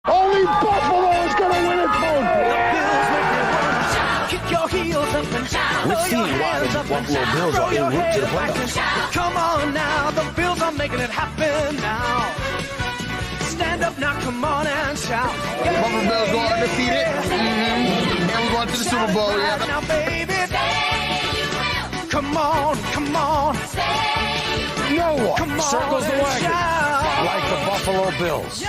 Only Buffalo is going to win it, folks. Kick your heels up and shout. Let's see why the Buffalo Bills are en route to the playoffs. Come on now, the Bills are making it happen now. Stand up now, come on and shout. Buffalo Bills go undefeated. And we're going to the Super Bowl. Yeah. Now, baby, come on, come on. No one Come on Circles the and wagon shout. like the Buffalo Bills.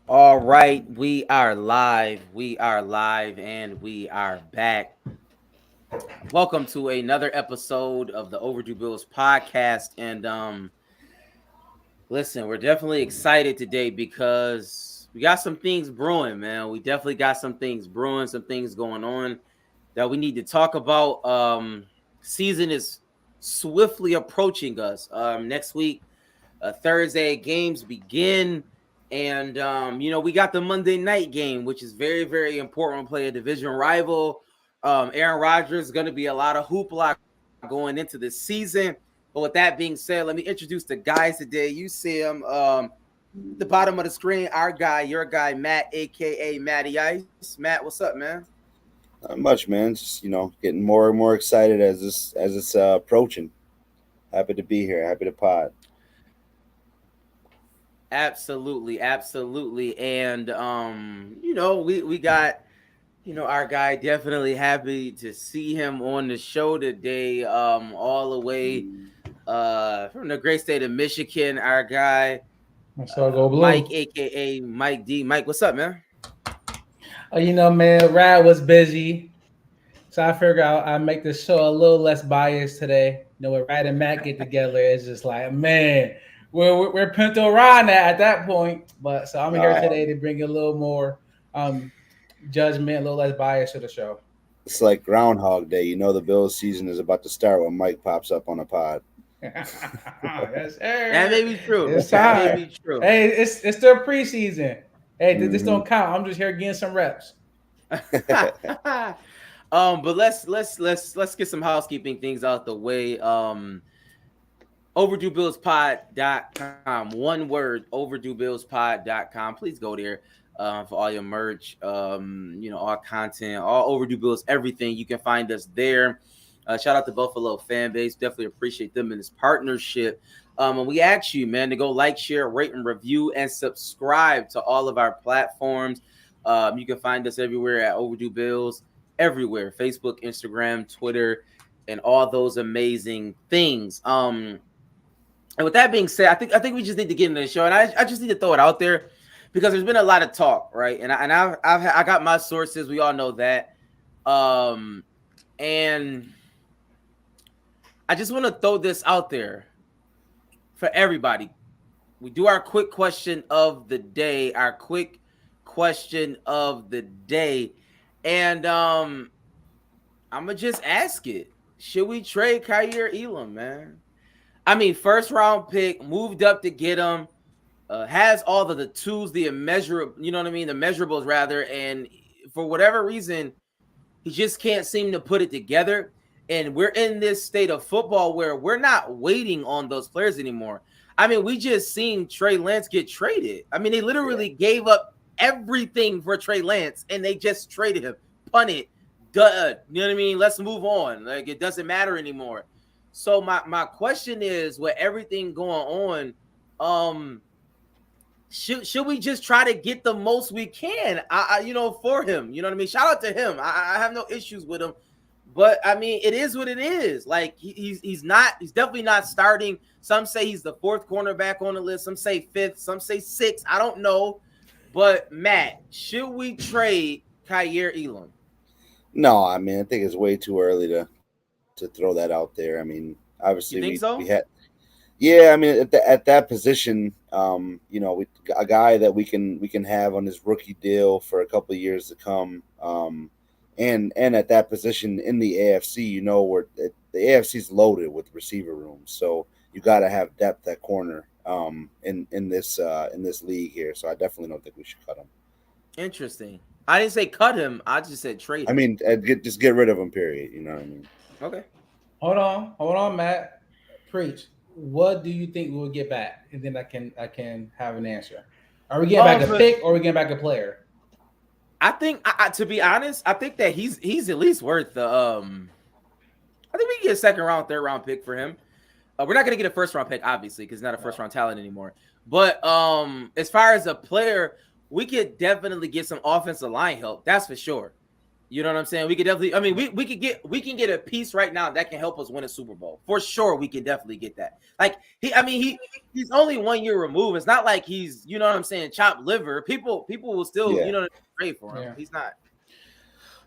All right, we are live, and we are back. Welcome to another episode of the Overdue Bills podcast. And listen, we're definitely excited today because we got some things brewing, man. We definitely got some things brewing, some things going on that we need to talk about. Season is swiftly approaching us. Next week, Thursday, games begin. And, we got the Monday night game, which is very, very important. We play a division rival. Aaron Rodgers is going to be a lot of hoopla going into this season. But with that being said, let me introduce the guys today. You see him at the bottom of the screen, our guy, your guy, Matt, a.k.a. Matty Ice. Matt, what's up, man? Not much, man. Just, getting more and more excited as it's approaching. Happy to be here. Happy to pod. Absolutely. And we got our guy, definitely happy to see him on the show today, all the way from the great state of Michigan, our guy Mike, aka Mike D. Mike, what's up, man? Man, Rad was busy, so I figured I'd make the show a little less biased today. When Rad and Matt get together, it's just like, man, we're Pinto Ron at that point. But so I'm here today to bring a little more judgment, a little less bias to the show. It's like Groundhog Day. The Bills season is about to start when Mike pops up on a pod. Yes, sir. That may be true. It's that may be true. Hey, it's still preseason. Hey, this don't count. I'm just here getting some reps. But let's get some housekeeping things out the way. OverdueBillsPod.com. One word, OverdueBillsPod.com. Please go there for all your merch, all content, all Overdue Bills, everything. You can find us there. Shout out to Buffalo fan base. Definitely appreciate them in this partnership. And we ask you, man, to go like, share, rate, and review, and subscribe to all of our platforms. You can find us everywhere at Overdue Bills, everywhere: Facebook, Instagram, Twitter, and all those amazing things. And with that being said, I think we just need to get into the show, and I just need to throw it out there because there's been a lot of talk, right? And I got my sources. We all know that, and I just want to throw this out there for everybody. We do our quick question of the day. And I'm gonna just ask it. Should we trade Kaiir Elam, man? I mean, first round pick, moved up to get him, has all of the tools, the immeasurable, the measurables rather, and for whatever reason, he just can't seem to put it together. And we're in this state of football where we're not waiting on those players anymore. I mean, we just seen Trey Lance get traded. I mean, they literally gave up everything for Trey Lance, and they just traded him. Punt it. Duh. You know what I mean? Let's move on. Like, it doesn't matter anymore. So my question is, with everything going on, should we just try to get the most we can, for him? You know what I mean? Shout out to him. I have no issues with him. But I mean, it is what it is. Like he's definitely not starting. Some say he's the fourth cornerback on the list. Some say fifth. Some say sixth. I don't know. But Matt, should we trade Kaiir Elam? No, I mean, I think it's way too early to throw that out there. I mean, obviously, you think so? We had. Yeah, I mean, at that position, a guy that we can have on his rookie deal for a couple of years to come. And at that position in the AFC, where the AFC is loaded with receiver rooms, so you got to have depth at corner in this league here. So I definitely don't think we should cut him. Interesting. I didn't say cut him. I just said trade him. I mean, just get rid of him. Period. You know what I mean? Okay. Hold on, Matt. Preach. What do you think we'll get back? And then I can have an answer. Are we getting back a pick or are we getting back a player? I think, to be honest, I think that he's at least worth the. I think we can get a second round, third round pick for him. We're not gonna get a first round pick, obviously, because he's not a first round talent anymore. But as far as a player, we could definitely get some offensive line help. That's for sure. You know what I'm saying? We could definitely. I mean, we can get a piece right now that can help us win a Super Bowl for sure. We can definitely get that. Like he's only 1 year removed. It's not like he's, you know what I'm saying, chopped liver. People will still you know trade for him. Yeah. He's not.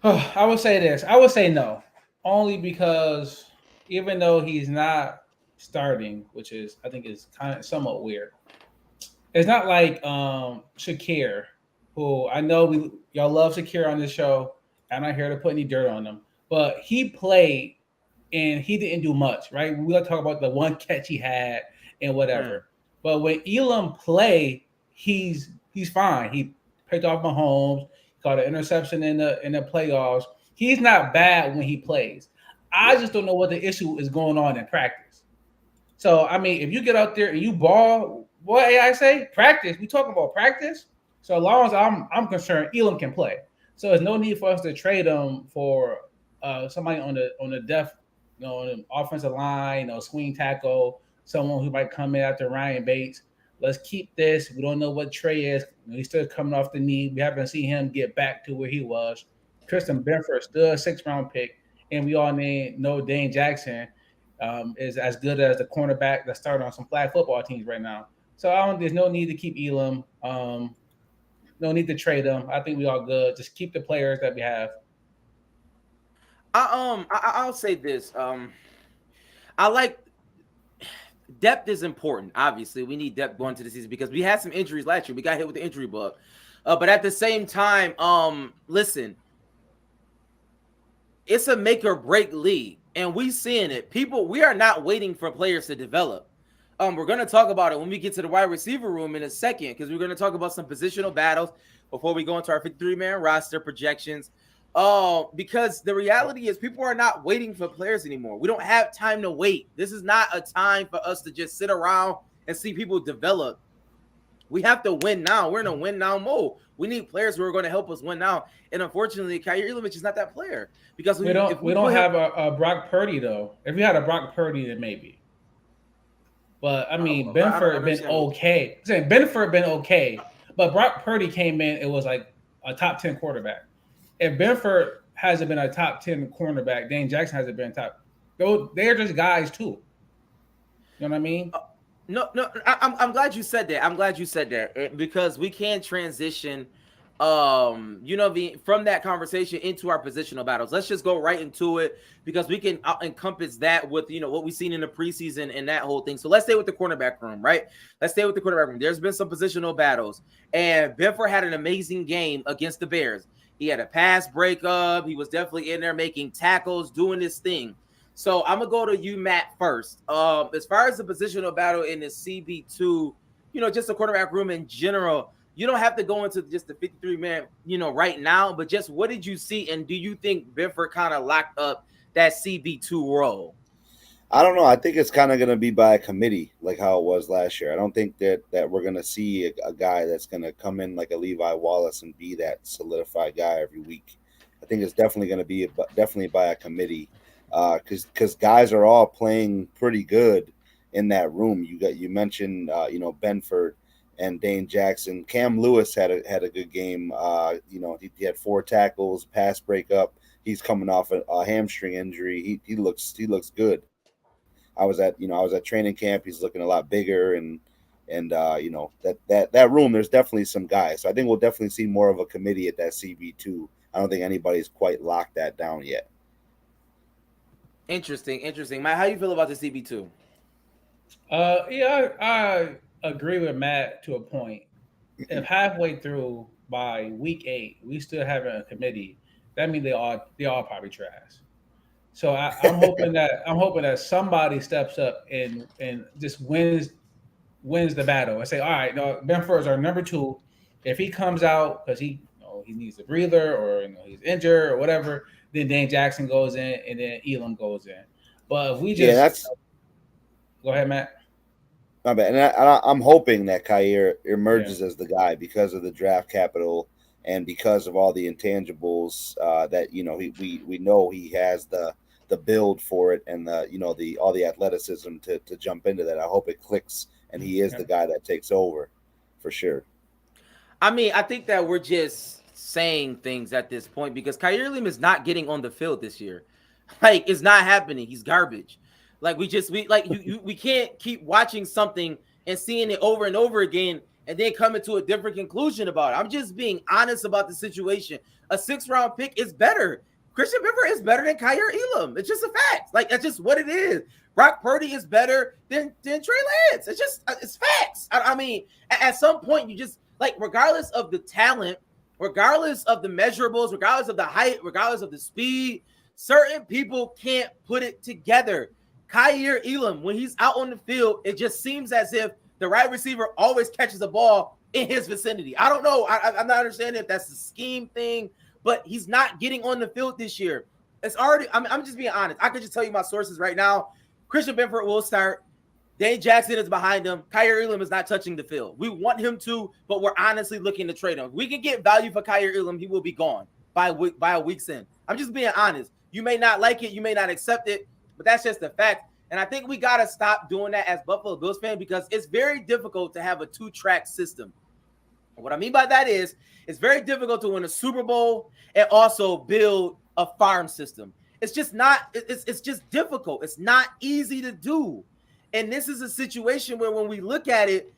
I would say this. I would say no, only because even though he's not starting, which is I think is kind of somewhat weird. It's not like Shakir, who I know y'all love Shakir on this show. I'm not here to put any dirt on him, but he played and he didn't do much, right? We like to talk about the one catch he had and whatever. But when Elam play, he's fine. He picked off Mahomes, caught an interception in the playoffs. He's not bad when he plays. I just don't know what the issue is going on in practice. So I mean, if you get out there and you ball, what AI say? Practice. We talking about practice. So as long as I'm concerned, Elam can play. So there's no need for us to trade him for somebody on the depth, on the offensive line, swing tackle, someone who might come in after Ryan Bates. Let's keep this. We don't know what Trey is. He's still coming off the knee. We haven't seen him get back to where he was. Tristan Benford still a 6th round pick, and we all know Dane Jackson is as good as the cornerback that started on some flag football teams right now. So there's no need to keep Elam. No need to trade them. I think we all good. Just keep the players that we have. I'll say this. I like depth is important. Obviously, we need depth going to the season because we had some injuries last year. We got hit with the injury bug. But at the same time, listen, it's a make or break league, and we seeing it. We are not waiting for players to develop. We're going to talk about it when we get to the wide receiver room in a second, because we're going to talk about some positional battles before we go into our 53-man roster projections. Because the reality is people are not waiting for players anymore. We don't have time to wait. This is not a time for us to just sit around and see people develop. We have to win now. We're in a win now mode. We need players who are going to help us win now. And unfortunately, Kyrie Irving is not that player because we don't have a Brock Purdy though. If we had a Brock Purdy, then maybe. But I mean, Benford been okay. I'm saying Benford been okay, but Brock Purdy came in. It was like a top 10 quarterback. If Benford hasn't been a top 10 cornerback, Dane Jackson hasn't been top. They're just guys too. You know what I mean? No. I'm glad you said that. I'm glad you said that because we can transition, from that conversation into our positional battles. Let's just go right into it because we can encompass that with what we've seen in the preseason and that whole thing. So let's stay with the cornerback room, right? Let's stay with the cornerback room. There's been some positional battles, and Benford had an amazing game against the Bears. He had a pass breakup. He was definitely in there making tackles, doing this thing. So I'm gonna go to you, Matt, first. As far as the positional battle in the CB2, just the quarterback room in general, you don't have to go into just the 53-man, right now. But just what did you see, and do you think Benford kind of locked up that CB2 role? I don't know. I think it's kind of going to be by a committee, like how it was last year. I don't think that we're going to see a guy that's going to come in like a Levi Wallace and be that solidified guy every week. I think it's definitely going to be definitely by a committee. Because guys are all playing pretty good in that room. You mentioned Benford and Dane Jackson. Cam Lewis had a good game. He had 4 tackles, pass breakup. He's coming off a hamstring injury. He looks good. I was at training camp. He's looking a lot bigger and that room. There's definitely some guys. So I think we'll definitely see more of a committee at that CB2. I don't think anybody's quite locked that down yet. Interesting. Matt, how you feel about the CB2? I agree with Matt to a point. If halfway through by week 8 we still having a committee, that means they all probably trash. So I'm hoping that somebody steps up and just wins the battle and say, all right, no, Benford is our number 2. If he comes out because he needs a breather or he's injured or whatever, then Dane Jackson goes in and then Elam goes in. But if we just Go ahead, Matt. My bad. And I'm hoping that Kyer emerges as the guy because of the draft capital and because of all the intangibles that we know he has the build for it and the all the athleticism to jump into that. I hope it clicks and he is the guy that takes over for sure. I mean, I think that we're just saying things at this point because Kyrie Lim is not getting on the field this year. Like, it's not happening. He's garbage. Like, we can't keep watching something and seeing it over and over again and then coming to a different conclusion about it. I'm just being honest about the situation. A 6th-round pick is better. Christian Benford is better than Kyer Elam. It's just a fact. Like, that's just what it is. Brock Purdy is better than Trey Lance. It's facts. I mean, at some point, you just, like, regardless of the talent, regardless of the measurables, regardless of the height, regardless of the speed, certain people can't put it together. Kyer Elam, when he's out on the field, it just seems as if the right receiver always catches the ball in his vicinity. I don't know. I'm not understanding if that's the scheme thing, but he's not getting on the field this year. It's already, I'm just being honest. I could just tell you my sources right now. Christian Benford will start. Dane Jackson is behind him. Kyer Elam is not touching the field. We want him to, but we're honestly looking to trade him. If we can get value for Kyer Elam, he will be gone by a week's end. I'm just being honest. You may not like it. You may not accept it, but that's just the fact. And I think we got to stop doing that as Buffalo Bills fans because it's very difficult to have a 2-track system. What I mean by that is it's very difficult to win a Super Bowl and also build a farm system. It's just not, it's just difficult. It's not easy to do. And this is a situation where when we look at it,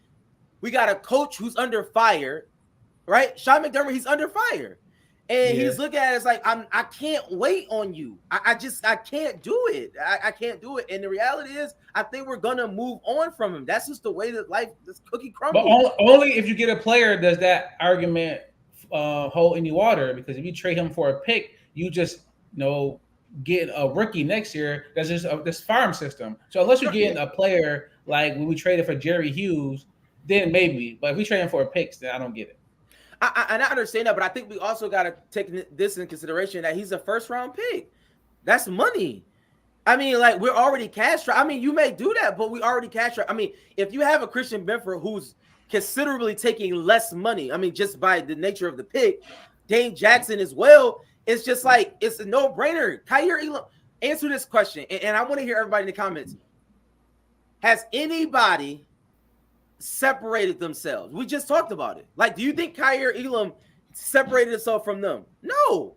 we got a coach who's under fire, right? Sean McDermott, he's under fire. And he's looking at it as like, I can't wait on you. I can't do it. I can't do it. And the reality is, I think we're going to move on from him. That's just the way that life, this cookie crumbles. But only if you get a player does that argument hold any water. Because if you trade him for a pick, you just, get a rookie next year. That's just this farm system. So unless you're getting a player like when we traded for Jerry Hughes, then maybe. But if we trade him for a pick, then I don't get it. I understand that, but I think we also got to take this in consideration that he's a 1st-round pick. That's money. I mean, like, we're already cash. I mean, you may do that, but we already cash. I mean, if you have a Christian Benford who's considerably taking less money, I mean, just by the nature of the pick, Dane Jackson as well, it's just like, it's a no-brainer. Kyer Elam, answer this question, and I want to hear everybody in the comments. Has anybody separated themselves? We just talked about it. Like, do you think Kyer Elam separated himself from them? No.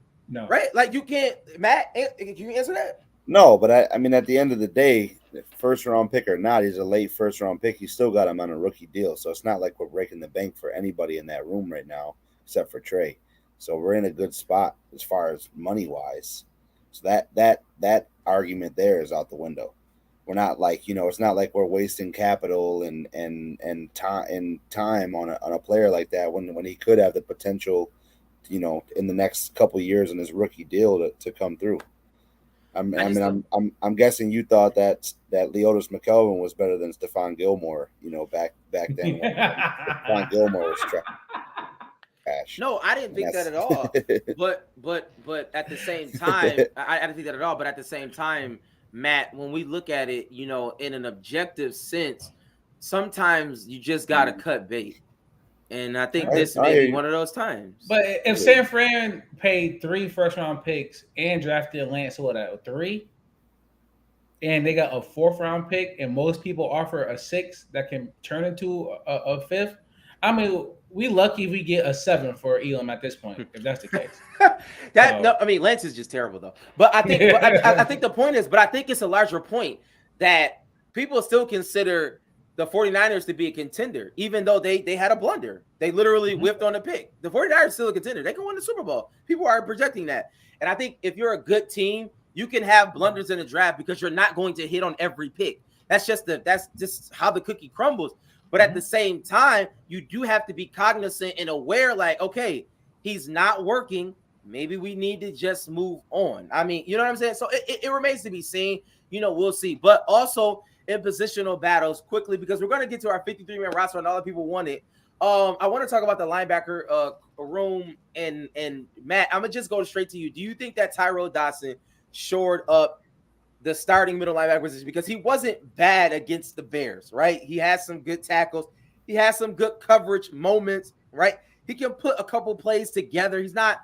Right? Like, you can't. Matt, can you answer that? No, but I mean, at the end of the day, 1st-round pick or not, he's a late 1st-round pick. You still got him on a rookie deal, so it's not like we're breaking the bank for anybody in that room right now, except for Trey. So we're in a good spot as far as money-wise. So that argument there is out the window. We're not like, it's not like we're wasting capital and time on a player like that when he could have the potential, in the next couple of years in his rookie deal to come through. I'm guessing you thought that Leotis McKelvin was better than Stephon Gilmore, back then when Stephon Gilmore was trash. No, I didn't think that at all. But at the same time, I didn't think that at all. But at the same time, Matt, when we look at it, in an objective sense, sometimes you just got to cut bait. And I think this may be one of those times. But if San Fran paid 3 1st-round picks and drafted Lance, 3? And they got a 4th-round pick, and most people offer a 6 that can turn into a 5th, I mean, we lucky if we get a 7 for Elam at this point, if that's the case. Lance is just terrible though. But I think, I think the point is, but I think it's a larger point that people still consider the 49ers to be a contender, even though they had a blunder. They literally whiffed on a pick. The 49ers are still a contender. They can win the Super Bowl. People are projecting that. And I think if you're a good team, you can have blunders in the draft because you're not going to hit on every pick. That's just how the cookie crumbles. But at the same time, you do have to be cognizant and aware, like, okay, he's not working. Maybe we need to just move on. I mean, you know what I'm saying? So it remains to be seen. We'll see. But also in positional battles quickly, because we're going to get to our 53-man roster and all the people want it. I want to talk about the linebacker room. And Matt, I'm going to just go straight to you. Do you think that Tyrell Dodson shored up the starting middle linebacker position because he wasn't bad against the Bears, right? He has some good tackles. He has some good coverage moments, right? He can put a couple plays together. He's not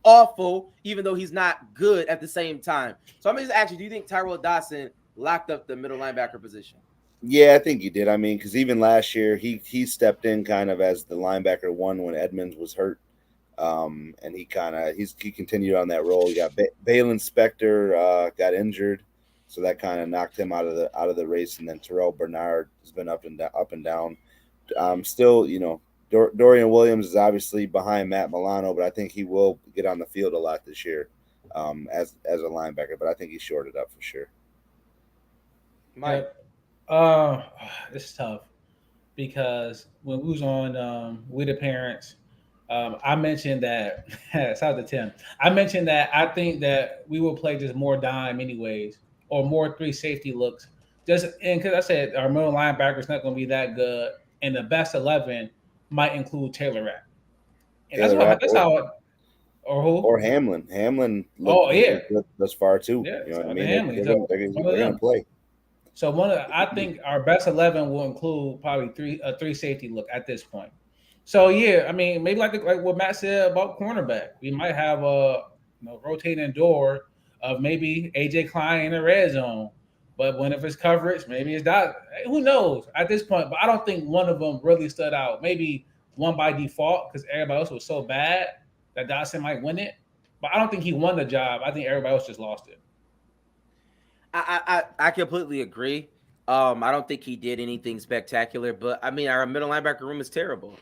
awful, even though he's not good at the same time. So I'm just asking, do you think Tyrell Dodson locked up the middle linebacker position? Yeah, I think he did. I mean, because even last year he stepped in kind of as the linebacker one when Edmonds was hurt, and he continued on that role. He got Balin Spector got injured, so that kind of knocked him out of the race. And then Terrell Bernard has been up and down. Still, Dorian Williams is obviously behind Matt Milano, but I think he will get on the field a lot this year as a linebacker. But I think he shorted up for sure. Mike. It's tough because when we was on with the parents, I mentioned that shout out to Tim. I mentioned that I think that we will play just more dime anyways, or more 3 safety looks. Just and because I said our middle linebacker is not going to be that good, and the best 11 might include Taylor Rapp. And that's how it. Or who? Or Hamlin. Hamlin looked good thus far too. Yeah, you know what I mean? They're going to play. So I think our best 11 will include probably a 3 safety look at this point. So yeah, I mean maybe like what Matt said about cornerback, we might have a rotating door of maybe AJ Klein in the red zone, but when if it's coverage, maybe it's not. Who knows at this point? But I don't think one of them really stood out. Maybe one by default because everybody else was so bad that Dodson might win it, but I don't think he won the job. I think everybody else just lost it. I completely agree. I don't think he did anything spectacular, but I mean, our middle linebacker room is terrible.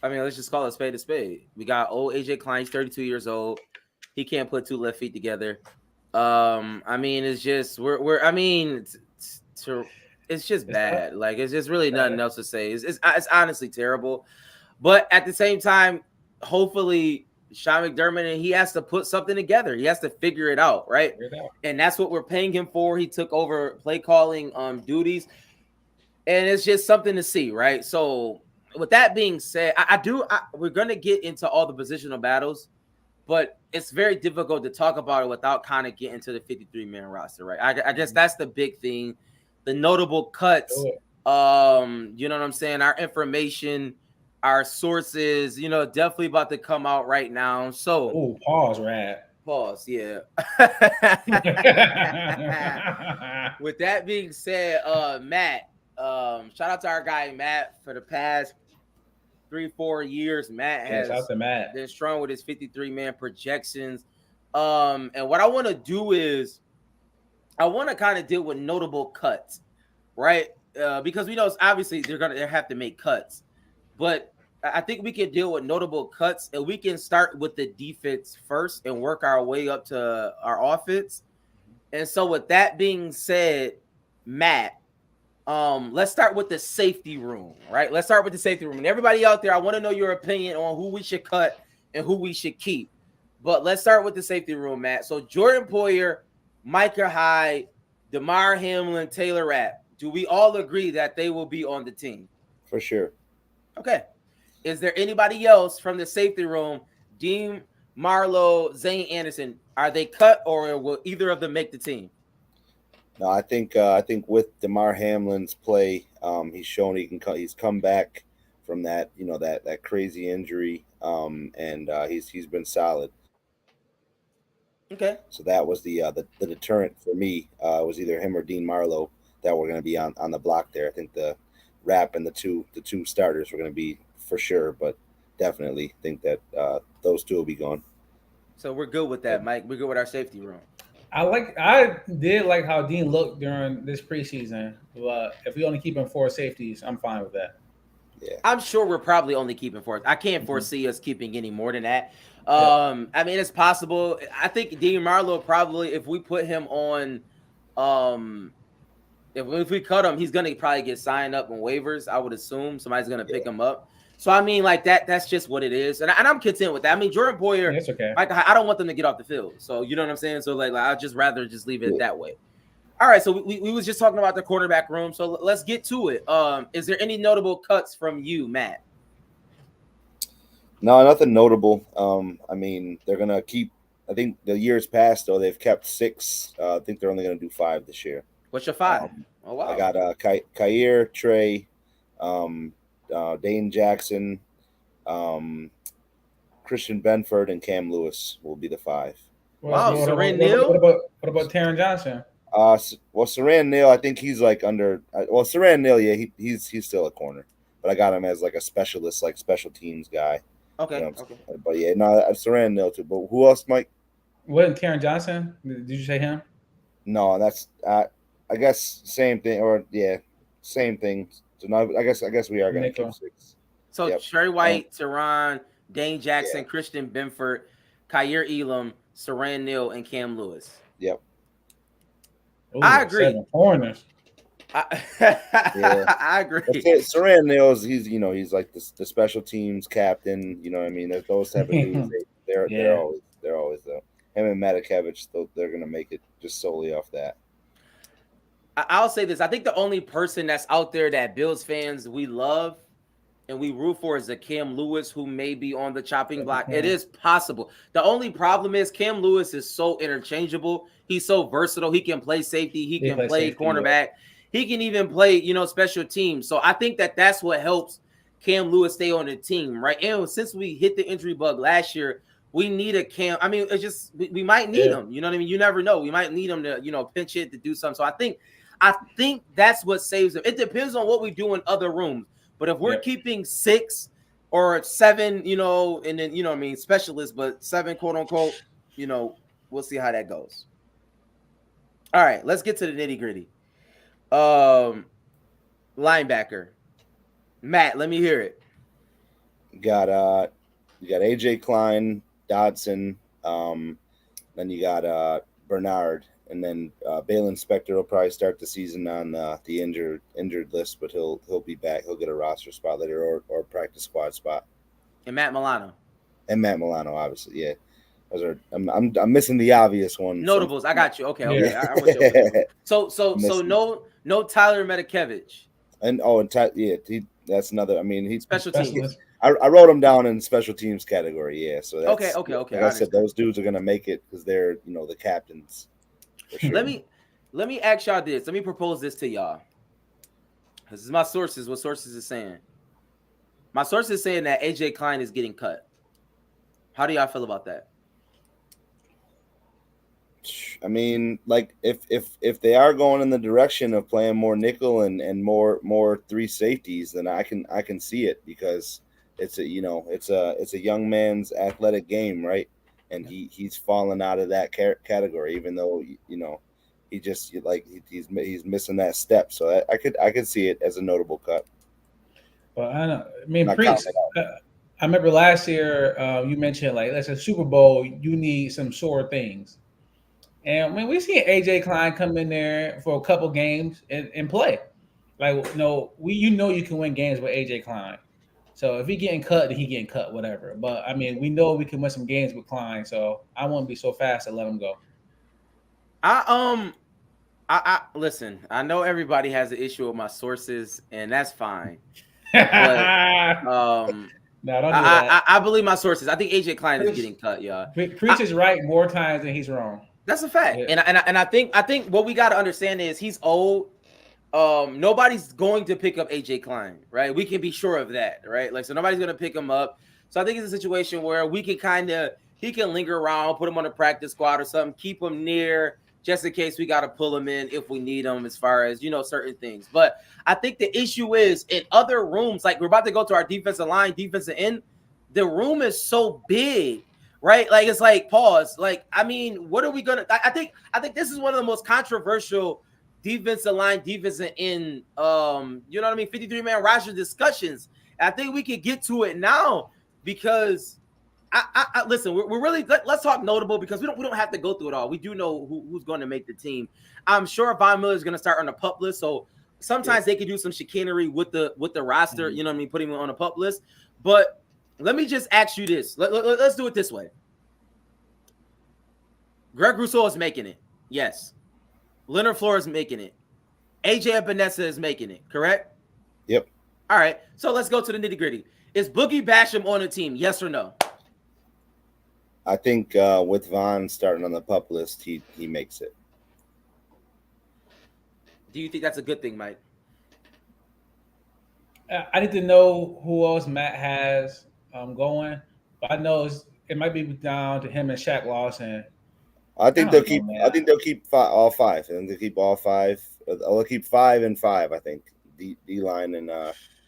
I mean, let's just call it spade a spade. We got old AJ Klein, he's 32 years old. He can't put 2 left feet together. I mean, it's just it's just bad. Like it's just really nothing else to say. It's honestly terrible. But at the same time, hopefully Sean McDermott, and he has to put something together. He has to figure it out, right? And that's what we're paying him for. He took over play calling duties, and it's just something to see, right? So with that being said, we're gonna get into all the positional battles, but it's very difficult to talk about it without kind of getting to the 53-man roster, right? I guess that's the big thing. The notable cuts, you know what I'm saying? Our information, our sources, definitely about to come out right now. So, pause, Rad. Pause, yeah. With that being said, Matt, shout out to our guy Matt for the past 3-4 years. Matt has been strong with his 53-man projections. And what I want to do is I want to kind of deal with notable cuts, right? Because we know obviously they have to make cuts. But I think we can deal with notable cuts, and we can start with the defense first and work our way up to our offense. And so with that being said, Matt, let's start with the safety room, right? Let's start with the safety room. And everybody out there, I want to know your opinion on who we should cut and who we should keep. But let's start with the safety room, Matt. So Jordan Poyer, Micah Hyde, DeMar Hamlin, Taylor Rapp. Do we all agree that they will be on the team? For sure. Okay. Is there anybody else from the safety room, Dean Marlowe, Zane Anderson, are they cut or will either of them make the team? No, I think with DeMar Hamlin's play, he's shown he's come back from that that crazy injury, and he's been solid. Okay. So that was the deterrent for me. Was either him or Dean Marlowe that were going to be on the block there. I think the Rapp and the two starters were going to be for sure, but definitely think that those two will be gone. So we're good with that, Mike. We're good with our safety room. I did like how Dean looked during this preseason, but if we only keep him 4 safeties, I'm fine with that. Yeah, I'm sure we're probably only keeping 4. I can't foresee us keeping any more than that. I mean, it's possible. I think Dean Marlowe probably, if we put him on, if we cut him, he's gonna probably get signed up on waivers. I would assume somebody's gonna pick him up. So I mean, like that's just what it is, and I'm content with that. I mean, Jordan Poyer, that's okay. I don't want them to get off the field, so you know what I'm saying. So like I'd just rather just leave it that way. All right, so we was just talking about the quarterback room, so let's get to it. Is there any notable cuts from you, Matt? No, nothing notable. I mean, they're gonna keep I think the years past though they've kept 6. I think they're only going to do 5 this year. What's your 5? Oh wow. I got Kyer, Trey, Dane Jackson, Christian Benford, and Cam Lewis will be the 5. Wow, Saran Neal. What about Taron Johnson? Well, Saran Neal, I think he's like under. Well, Saran Neal, yeah, he's still a corner, but I got him as like a specialist, like special teams guy. Okay. You know, Okay. But yeah, no, Saran Neal too. But who else, Mike? Wasn't Taron Johnson? Did you say him? No, that's I guess same thing, or yeah, same thing. So no, I guess we are going to keep 6. So Yep. Trey White, Teron, Dane Jackson, Yeah. Christian Benford, Kyer Elam, Saran Neal, and Cam Lewis. Yep. Ooh, I agree. 7 corners. I agree. Saran Neal's he's like the special teams captain. You know what I mean? There's those type of dudes. They're always though. Him and Matakevich, they're gonna make it just solely off that. I'll say this. I think the only person that's out there that Bills fans we love and we root for is a Cam Lewis who may be on the chopping block. It is possible. The only problem is Cam Lewis is so interchangeable. He's so versatile. He can play safety. He can play cornerback. He can even play, special teams. So I think that's what helps Cam Lewis stay on the team, right? And since we hit the injury bug last year, we need a Cam. I mean, it's just we might need him. You know what I mean? You never know. We might need him to, pinch hit to do something. So I think that's what saves him. It depends on what we do in other rooms. But if we're keeping 6 or 7, and then specialists, but 7, quote unquote, we'll see how that goes. All right, let's get to the nitty-gritty. Linebacker. Matt, let me hear it. You got AJ Klein, Dodson, then you got Bernard, and then Balin Spector will probably start the season on the injured list, but he'll be back. He'll get a roster spot later or practice squad spot. And Matt Milano, obviously, yeah. Those are I'm missing the obvious ones. Notables. I got you. Okay. Yeah. I want you. So no Tyler Matakevich. That's another. I mean, he's special teams. I wrote him down in special teams category. Yeah, so that's, okay. Like I said, those dudes are gonna make it because they're the captains. For sure. Let me ask y'all this. Let me propose this to y'all. This is my sources. What sources is saying? My source is saying that AJ Klein is getting cut. How do y'all feel about that? I mean, like if they are going in the direction of playing more nickel and more 3 safeties, then I can see it because it's a young man's athletic game, right? And he's fallen out of that category, even though he just he's missing that step. So I could see it as a notable cut. Well, I remember last year you mentioned let's say Super Bowl, you need some sore things. And when we see AJ Klein come in there for a couple games and play, you can win games with AJ Klein. So if he getting cut, then he getting cut, whatever. But I mean, we know we can win some games with Klein, so I won't be so fast to let him go. I listen. I know everybody has an issue with my sources, and that's fine. But No, don't do that. I believe my sources. I think AJ Klein is getting cut, y'all. Preach is right more times than he's wrong. That's a fact. Yeah. And I think what we got to understand is he's old. Nobody's going to pick up AJ Klein, right? We can be sure of that, right? So nobody's going to pick him up. So I think it's a situation where we can he can linger around, put him on a practice squad or something, keep him near just in case we got to pull him in if we need him as far as, certain things. But I think the issue is in other rooms, like we're about to go to our defensive line, defensive end, the room is so big. Right, it's pause. I mean, what are we gonna? I think this is one of the most controversial defensive line, defensive end. You know what I mean? 53-man roster discussions. And I think we can get to it now because I listen. We're really let's talk notable because we don't have to go through it all. We do know who's going to make the team. I'm sure Von Miller is going to start on the PUP list. So sometimes they can do some chicanery with the roster. Mm-hmm. You know what I mean? Putting him on a PUP list, but. Let me just ask you this. Let's do it this way. Greg Rousseau is making it. Yes. Leonard Floyd is making it. AJ Epinesa is making it. Correct? Yep. All right. So let's go to the nitty-gritty. Is Boogie Basham on the team? Yes or no? I think with Vaughn starting on the pup list, he makes it. Do you think that's a good thing, Mike? I need to know who else Matt has going, but I know it might be down to him and Shaq Lawson. I I think they'll don't know, keep. man. I think they'll keep all five. I think they'll keep all five. They'll keep 5 and 5. I think D line and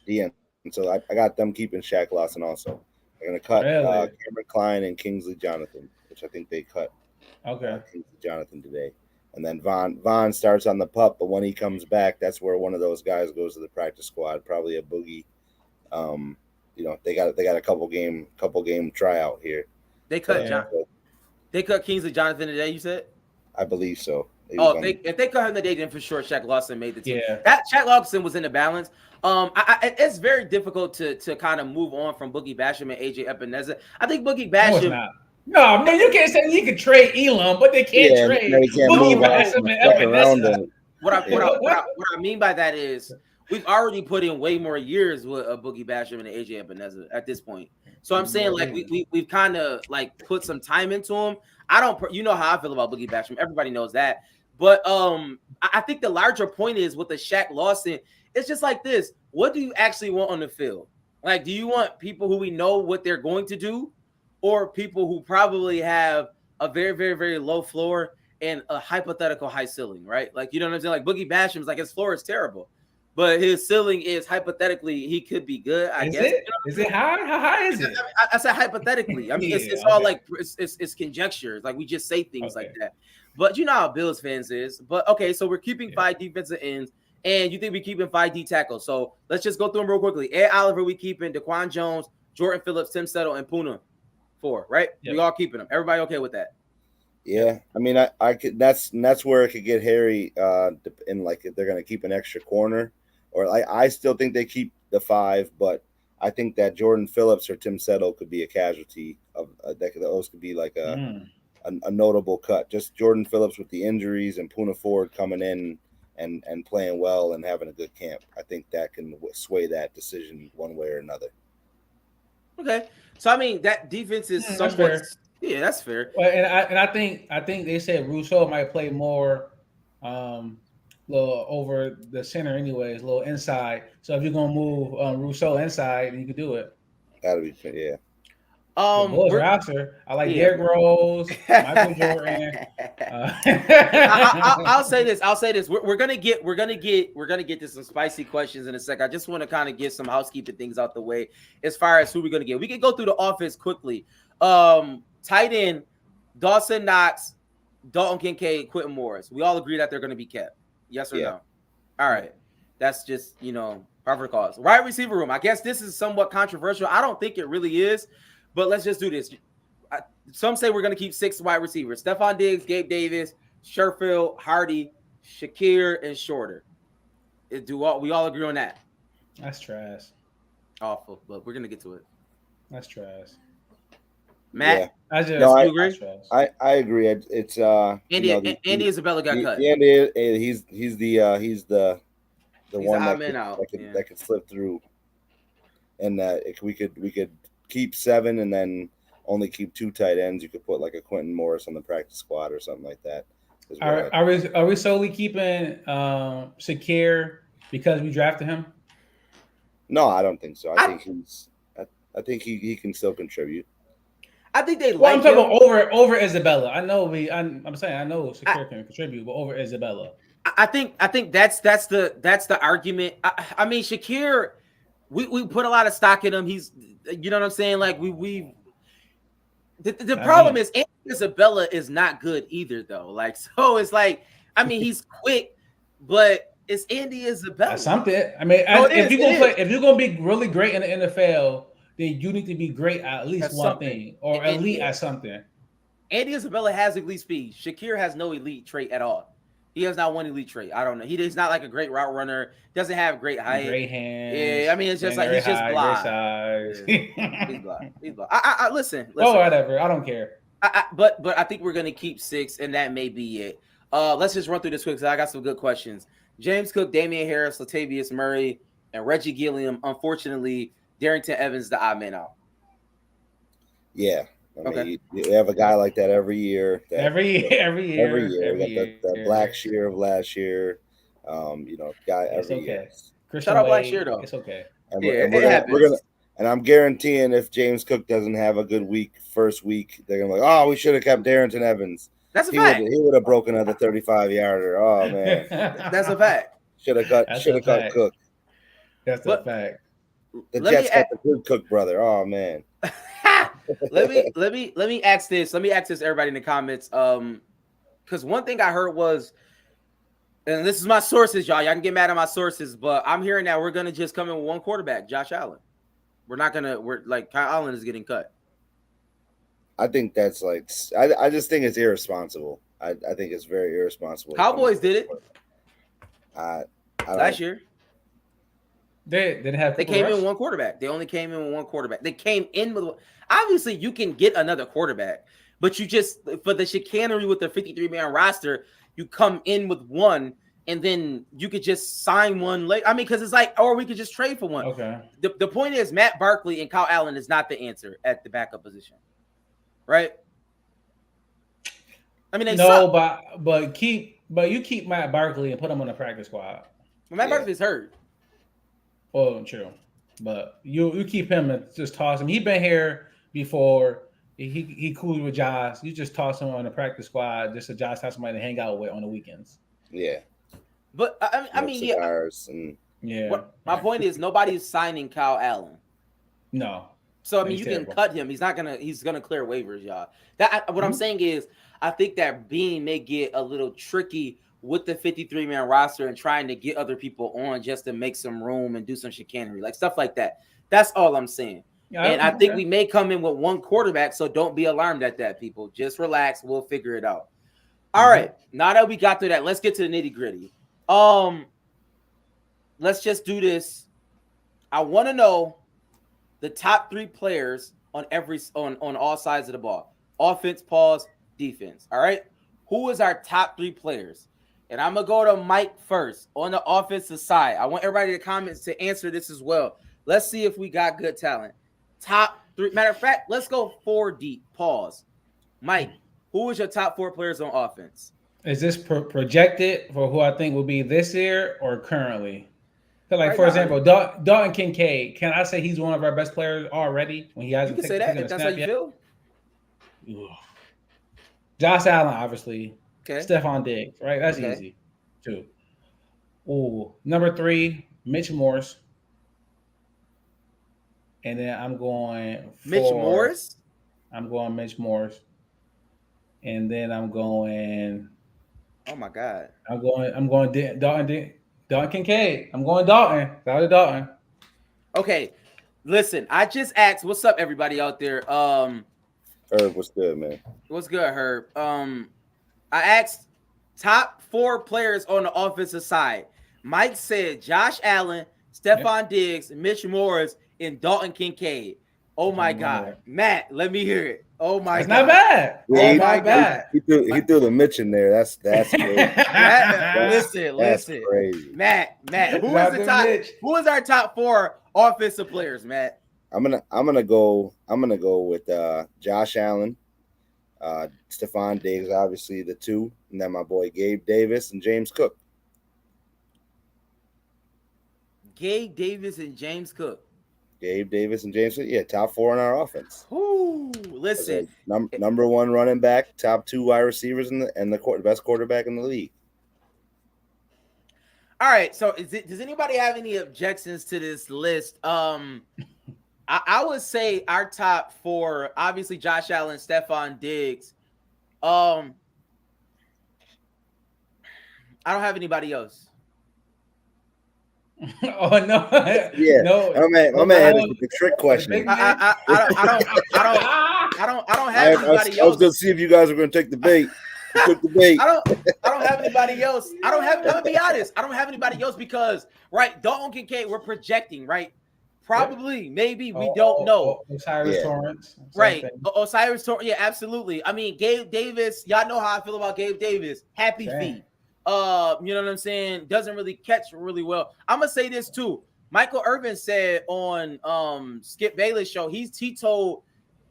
DN. And so I got them keeping Shaq Lawson also. They're gonna cut Really? Cameron Klein and Kingsley Jonathan, which I think they cut Okay. Kingsley Jonathan today. And then Vaughn starts on the pup, but when he comes back, that's where one of those guys goes to the practice squad, probably a Boogie. They got a couple game tryout here. They cut Yeah. They cut Kingsley Jonathan today. You said? I believe so. If they cut him today, then for sure Shaq Lawson made the team. Yeah. That Shaq Lawson was in the balance. It's very difficult to kind of move on from Boogie Basham and AJ Epineza. I think Boogie No, it's Basham. not. No, man, you can't say you can trade Elam, but they can't trade they can't Boogie move on Basham from and the second round. Epinesa. What I mean by that is we've already put in way more years with a Boogie Basham and AJ Epineza at this point. So I'm saying like we've kind of like put some time into him. I don't, you know how I feel about Boogie Basham. Everybody knows that. But I think the larger point is with the Shaq Lawson, it's just like this. What do you actually want on the field? Like, do you want people who we know what they're going to do, or people who probably have a very, very, very low floor and a hypothetical high ceiling, right? Like, you know what I'm saying? Like Boogie Basham's like his floor is terrible, but his ceiling is hypothetically he could be good. I guess. Is it high? How high is it? I said hypothetically. I mean, Yeah, it's all okay. like it's conjecture. Like we just say things like that. But you know how Bills fans is. But okay, so we're keeping 5 defensive ends, and you think we keeping 5 D tackles. So let's just go through them real quickly. Ed Oliver, we keeping Daquan Jones, Jordan Phillips, Tim Settle, and Puna. 4, right? Yep. We all keeping them. Everybody okay with that? Yeah, I mean, I could. That's where it could get hairy. In like if they're gonna keep an extra corner, or I still think they keep the 5, but I think that Jordan Phillips or Tim Settle could be a casualty of those could be like a notable cut. Just Jordan Phillips with the injuries and Puna Ford coming in and playing well and having a good camp. I think that can sway that decision one way or another. Okay, so I mean that defense is somewhat. fair. Yeah, that's fair. Well, and I think they said Rousseau might play more, little over the center anyways, a little inside. So if you're gonna move Rousseau inside, then you can do it. That'll be yeah. The Bulls roster. I like Derrick Rose, Michael Jordan. I'll say this. We're gonna get to some spicy questions in a sec. I just want to kind of get some housekeeping things out the way as far as who we're gonna get. We can go through the offense quickly. Tight end, Dawson Knox, Dalton Kincaid, Quentin Morris. We all agree that they're gonna be kept. Yes or no? All right. That's just par for the cause. Wide receiver room. I guess this is somewhat controversial. I don't think it really is. But let's just do this. Some say we're going to keep 6 wide receivers. Stephon Diggs, Gabe Davis, Sherfield, Hardy, Shakir, and Shorter. We all agree on that? That's trash. Awful, but we're going to get to it. That's trash. Matt? Yeah. You agree? I agree. It's Andy Isabella got cut. Andy, he's the one that could slip through. And we could keep 7 and then only keep 2 tight ends. You could put like a Quentin Morris on the practice squad or something like that. Are we solely keeping Shakir because we drafted him? No, I don't think so. I think he can still contribute. I think they I'm talking about over Isabella. I know I'm saying I know Shakir can contribute, but over Isabella. I think that's the argument. I mean Shakir, we put a lot of stock in him. He's, you know what I'm saying? Like the problem is Andy Isabella is not good either though. Like, so it's like, I mean, he's quick, but it's Andy Isabella. That's something. I mean, if you're gonna be really great in the NFL, then you need to be great at least one thing or elite at something. Andy Isabella has elite speed. Shakir has no elite trait at all. He has not one elite trait. I don't know. He's not like a great route runner. Doesn't have great height. Great hands. Yeah, I mean, it's just like he's just blind. Yeah. He's blind. I listen. Oh, whatever. I don't care. But I think we're gonna keep 6, and that may be it. Let's just run through this quick because I got some good questions. James Cook, Damian Harris, Latavius Murray, and Reggie Gilliam. Unfortunately, Darrington Evans the odd man out. Yeah, I mean, you have a guy like that every year. Every year. We got the Black Shear of last year. Guy It's every year. okay. Christian Shout out Black Wade, Shear though. it's okay. And Yeah, we're it happens. gonna, and I'm guaranteeing if James Cook doesn't have a good first week, they're gonna be like, oh, we should have kept Darrington Evans. That's a fact. He would have broken another 35-yarder. Oh man, That's a fact. should have cut Cook. That's a fact. The Jets got the good Cook brother. Oh man. let me ask this. Let me ask this, everybody in the comments. Because one thing I heard was, and this is my sources, y'all. Y'all can get mad at my sources, but I'm hearing that we're gonna just come in with one quarterback, Josh Allen. We're like Kyle Allen is getting cut. I think that's like I just think it's irresponsible. I think it's very irresponsible. Cowboys did it. Last year. They didn't have. They came in with one quarterback. They only came in with one quarterback. They came in with. Obviously, you can get another quarterback, but you just for the chicanery with the 53-man roster, you come in with one, and then you could just sign one late. I mean, because it's like, or we could just trade for one. Okay. The point is, Matt Barkley and Kyle Allen is not the answer at the backup position, right? I mean, but you keep Matt Barkley and put him on the practice squad. Well, Matt Barkley's hurt. Well, true, but you keep him and just toss him. He's been here before. He cool with Josh. You just toss him on the practice squad just so Josh has somebody to hang out with on the weekends. Yeah, but I mean, my point is nobody's signing Kyle Allen. No. So I mean, you can cut him. He's gonna clear waivers, y'all. What I'm saying is, I think that Bean may get a little tricky with the 53-man roster and trying to get other people on just to make some room and do some chicanery, like stuff like that. That's all I'm saying. Yeah, and I think we may come in with one quarterback, so don't be alarmed at that, people. Just relax. We'll figure it out. All right. Now that we got through that, let's get to the nitty-gritty. Let's just do this. I want to know the top 3 players on all sides of the ball. Offense, pause, defense. All right. Who is our top 3 players? And I'm going to go to Mike first on the offensive side. I want everybody in the comments to answer this as well. Let's see if we got good talent. Top 3. Matter of fact, let's go 4 deep. Pause. Mike, who is your top 4 players on offense? Is this projected for who I think will be this year or currently? So like, for example, Dalton Kincaid. Can I say he's one of our best players already when he hasn't? You can say that if that's how you feel. Josh Allen, obviously. Okay. Stephon Diggs, right? That's easy. 2. Ooh, number 3, Mitch Morse. And then I'm going Mitch Morse. I'm going Mitch Morse. And then I'm going. Oh my God. I'm going Dalton Kincaid. I'm going Dalton. Dalton. Okay. Listen, I just asked. What's up, everybody out there? Herb, what's good, man? What's good, Herb? I asked top 4 players on the offensive side. Mike said Josh Allen, Stephon Diggs, Mitch Morris, and Dalton Kincaid. Oh my God. Matt, let me hear it. Oh my God. Not bad. Yeah, not bad. He threw the Mitch in there. That's crazy. Listen. Crazy. Matt, who is our top 4 offensive players, Matt? I'm gonna go with Josh Allen, Stephon Diggs, obviously the 2, and then my boy Gabe Davis and James Cook. Gabe Davis and James Cook. Yeah, top 4 in our offense. Ooh, listen. Number 1 running back, top 2 wide receivers, and the best quarterback in the league. All right, so does anybody have any objections to this list? I would say our top 4, obviously Josh Allen, Stephon Diggs. I don't have anybody else. Oh no! Yeah, no. My man had the trick question. I don't have anybody else. I was gonna see if you guys were gonna take the bait. You took the bait. I don't have anybody else. I'm gonna be honest. I don't have anybody else because Dalton Kincaid, we're projecting, right? Probably, maybe, we don't know. Osiris Torrance. Right. Osiris Torrance. Yeah, absolutely. I mean, Gabe Davis, y'all know how I feel about Gabe Davis. Happy feet. You know what I'm saying? Doesn't really catch really well. I'm gonna say this too. Michael Irvin said on Skip Bayless show, he told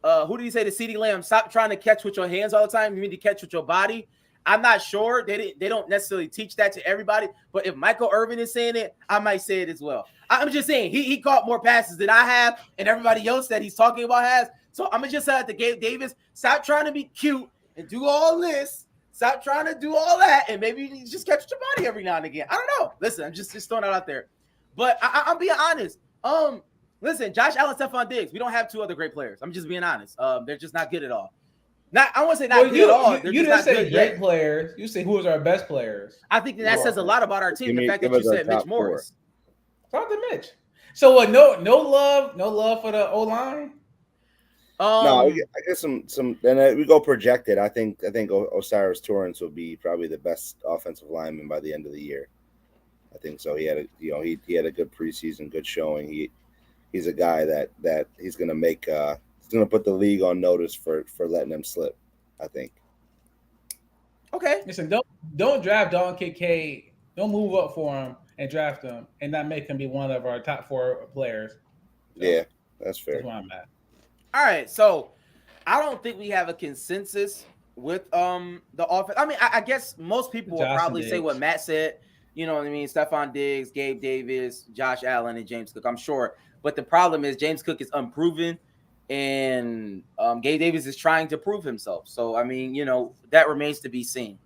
who did he say to CeeDee Lamb? Stop trying to catch with your hands all the time. You need to catch with your body. I'm not sure. They don't necessarily teach that to everybody. But if Michael Irvin is saying it, I might say it as well. I'm just saying he caught more passes than I have, and everybody else that he's talking about has. So I'm gonna just say to Gabe Davis, stop trying to be cute and do all this. Stop trying to do all that, and maybe you just catch your body every now and again. I don't know. Listen, I'm just throwing it out there. But I'm being honest. Listen, Josh Allen, Stephon Diggs. We don't have two other great players. I'm just being honest. They're just not good at all. I want to say not good at all. You didn't say great players. You say who was our best players. I think that says a lot about our team. The fact that you said Mitch Morris. Talk to Mitch. So what? No love for the O line. No, I guess some. Then we go projected. I think Osiris Torrance will be probably the best offensive lineman by the end of the year. I think so. He had a good preseason, good showing. He's a guy that he's going to make. He's going to put the league on notice for letting him slip. I think. Okay. Listen, don't draft Dalton Kincaid. Don't move up for him and draft him and not make him be one of our top 4 players. So, yeah, that's fair. That's where I'm at. All right, so I don't think we have a consensus with the offense. I mean, I guess most people will probably say what Matt said. You know what I mean? Stephon Diggs, Gabe Davis, Josh Allen, and James Cook, I'm sure. But the problem is James Cook is unproven, and Gabe Davis is trying to prove himself. So, I mean, that remains to be seen.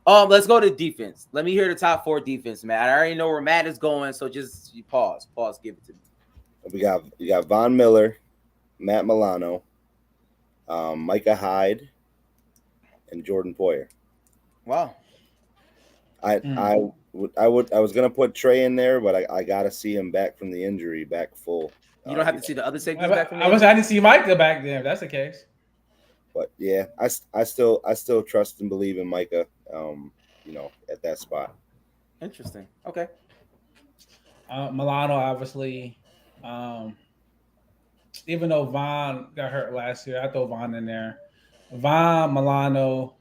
Let's go to defense. Let me hear the top 4 defense, Matt. I already know where Matt is going, so just pause, give it to me. We got Von Miller, Matt Milano, Micah Hyde, and Jordan Poyer. Wow. I was gonna put Trey in there, but I gotta see him back from the injury, back full. You don't have to see the other safeties back from the I didn't see Micah back there. If that's the case. But yeah, I still trust and believe in Micah. At that spot. Interesting. Okay. Milano, obviously. Even though Vaughn got hurt last year, I throw Vaughn in there. Vaughn, Milano.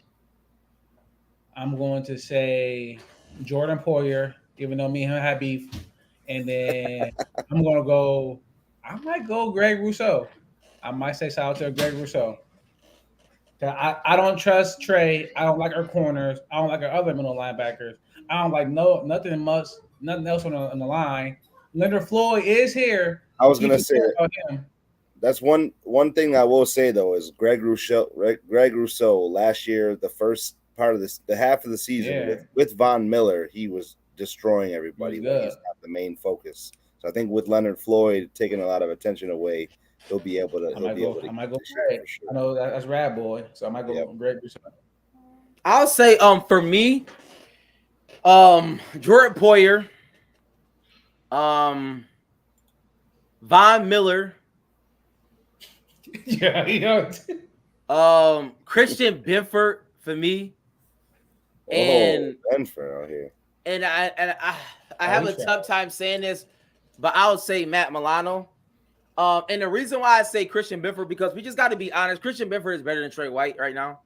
I'm going to say Jordan Poyer, even though me and him had beef. And then I might go Greg Rousseau. I might say shout out to Greg Rousseau. I don't trust Trey. I don't like our corners. I don't like our other middle linebackers. I don't like nothing else on the line. Leonard Floyd is here. I was gonna say that's one thing I will say though is Greg Rousseau last year, the first part of the half of the season with Von Miller, he was destroying everybody. He's not the main focus. So I think with Leonard Floyd taking a lot of attention away, he'll be able to. I might go Greg. Sure. I know that's Rad Boy, so I might go Greg Rousseau. I'll say for me, Jordan Poyer, Von Miller. Christian Benford for me. And Benford out here. And I have a tough time saying this, but I'll say Matt Milano. And the reason why I say Christian Benford, because we just got to be honest, Christian Benford is better than Trey White right now.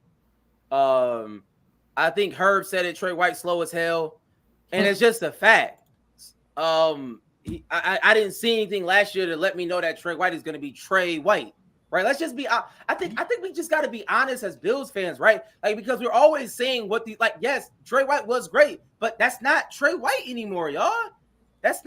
I think Herb said it, Trey White slow as hell. And it's just a fact. I didn't see anything last year to let me know that Trey White is going to be Trey White, right? Let's just be. I think we just got to be honest as Bills fans, right? Like, because we're always saying yes, Trey White was great, but that's not Trey White anymore, y'all. That's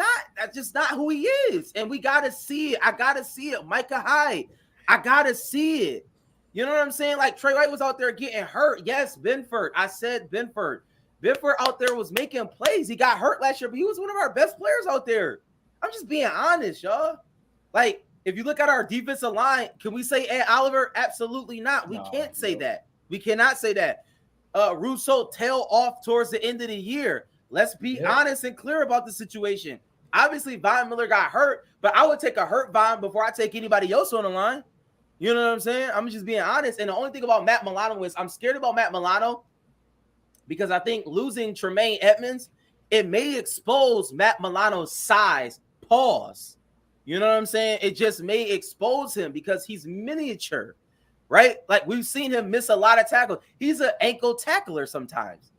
just not who he is, and we gotta see it. I gotta see it. Micah Hyde, I gotta see it. You know what I'm saying? Like, Trey White was out there getting hurt. Yes, Benford. I said Benford. Benford out there was making plays. He got hurt last year, but he was one of our best players out there. I'm just being honest, y'all. Like, if you look at our defensive line, can we say Ed Oliver? Absolutely not. We can't say that. We cannot say that. Rousseau tail off towards the end of the year. Let's be honest and clear about the situation. Obviously, Von Miller got hurt, but I would take a hurt Von before I take anybody else on the line. You know what I'm saying? I'm just being honest. And the only thing about Matt Milano is I'm scared about Matt Milano because I think losing Tremaine Edmonds, it may expose Matt Milano's size. Pause. You know what I'm saying? It just may expose him because he's miniature, right? Like, we've seen him miss a lot of tackles. He's an ankle tackler sometimes.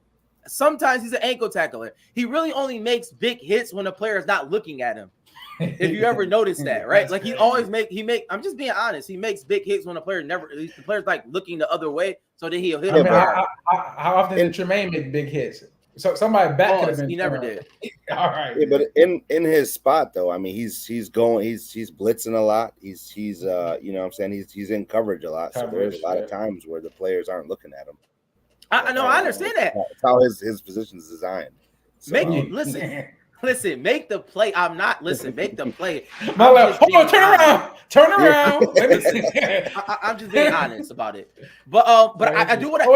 Sometimes he's an ankle tackler. He really only makes big hits when the player is not looking at him. If you ever noticed that, right? That's Like crazy. he make. I'm just being honest. He makes big hits when the player's like looking the other way, so then he'll hit I him mean, but hard. how often did Tremaine make big hits? So somebody back could have Pause. been He never turned. did. All right. yeah, but in his spot though, I mean, he's blitzing a lot. He's you know what I'm saying, he's in coverage a lot. So there's a lot of times where the players aren't looking at him. I know. I understand that. That's how his position's designed. So, Listen. Make the play. Make the play. Hold on, turn around. I'm just being honest about it. But I do want to.